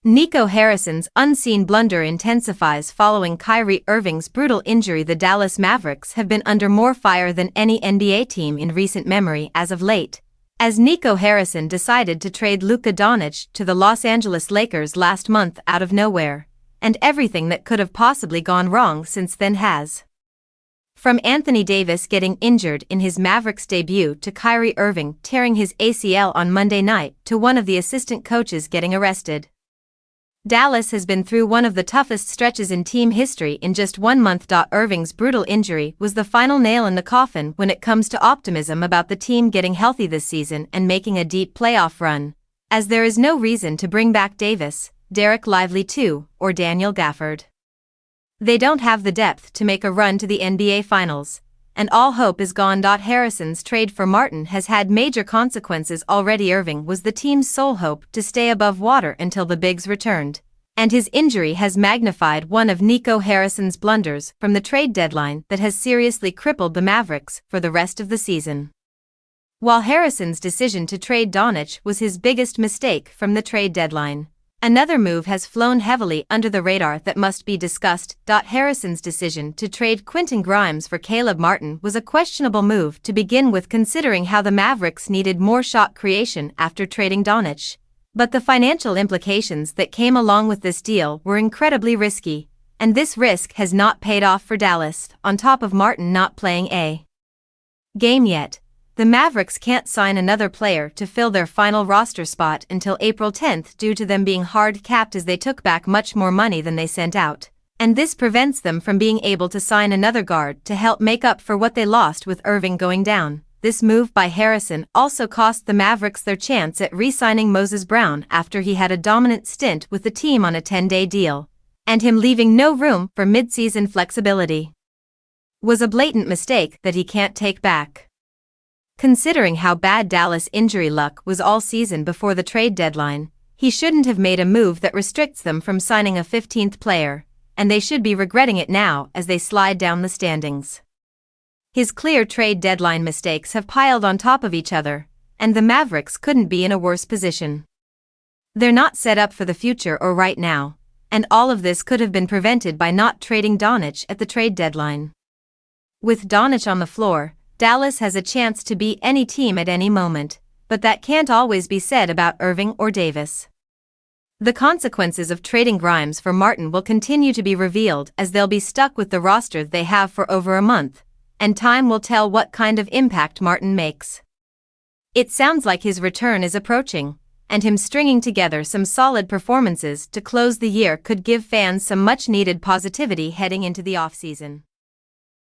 Nico Harrison's unseen blunder intensifies following Kyrie Irving's brutal injury. The Dallas Mavericks have been under more fire than any NBA team in recent memory as of late, as Nico Harrison decided to trade Luka Doncic to the Los Angeles Lakers last month out of nowhere, and everything that could have possibly gone wrong since then has. From Anthony Davis getting injured in his Mavericks debut to Kyrie Irving tearing his ACL on Monday night to one of the assistant coaches getting arrested, Dallas has been through one of the toughest stretches in team history in just 1 month. Irving's brutal injury was the final nail in the coffin when it comes to optimism about the team getting healthy this season and making a deep playoff run, as there is no reason to bring back Davis, Derek Lively II, or Daniel Gafford. They don't have the depth to make a run to the NBA Finals, and all hope is gone. Harrison's trade for Martin has had major consequences already. Irving was the team's sole hope to stay above water until the bigs returned, and his injury has magnified one of Nico Harrison's blunders from the trade deadline that has seriously crippled the Mavericks for the rest of the season. While Harrison's decision to trade Doncic was his biggest mistake from the trade deadline, another move has flown heavily under the radar that must be discussed. Harrison's decision to trade Quentin Grimes for Caleb Martin was a questionable move to begin with, considering how the Mavericks needed more shot creation after trading Doncic. But the financial implications that came along with this deal were incredibly risky, and this risk has not paid off for Dallas. On top of Martin not playing a game yet, the Mavericks can't sign another player to fill their final roster spot until April 10th due to them being hard-capped, as they took back much more money than they sent out, and this prevents them from being able to sign another guard to help make up for what they lost with Irving going down. This move by Harrison also cost the Mavericks their chance at re-signing Moses Brown after he had a dominant stint with the team on a 10-day deal, and him leaving no room for mid-season flexibility was a blatant mistake that he can't take back. Considering how bad Dallas' injury luck was all season before the trade deadline, he shouldn't have made a move that restricts them from signing a 15th player, and they should be regretting it now as they slide down the standings. His clear trade deadline mistakes have piled on top of each other, and the Mavericks couldn't be in a worse position. They're not set up for the future or right now, and all of this could have been prevented by not trading Doncic at the trade deadline. With Doncic on the floor, Dallas has a chance to beat any team at any moment, but that can't always be said about Irving or Davis. The consequences of trading Grimes for Martin will continue to be revealed, as they'll be stuck with the roster they have for over a month, and time will tell what kind of impact Martin makes. It sounds like his return is approaching, and him stringing together some solid performances to close the year could give fans some much-needed positivity heading into the offseason.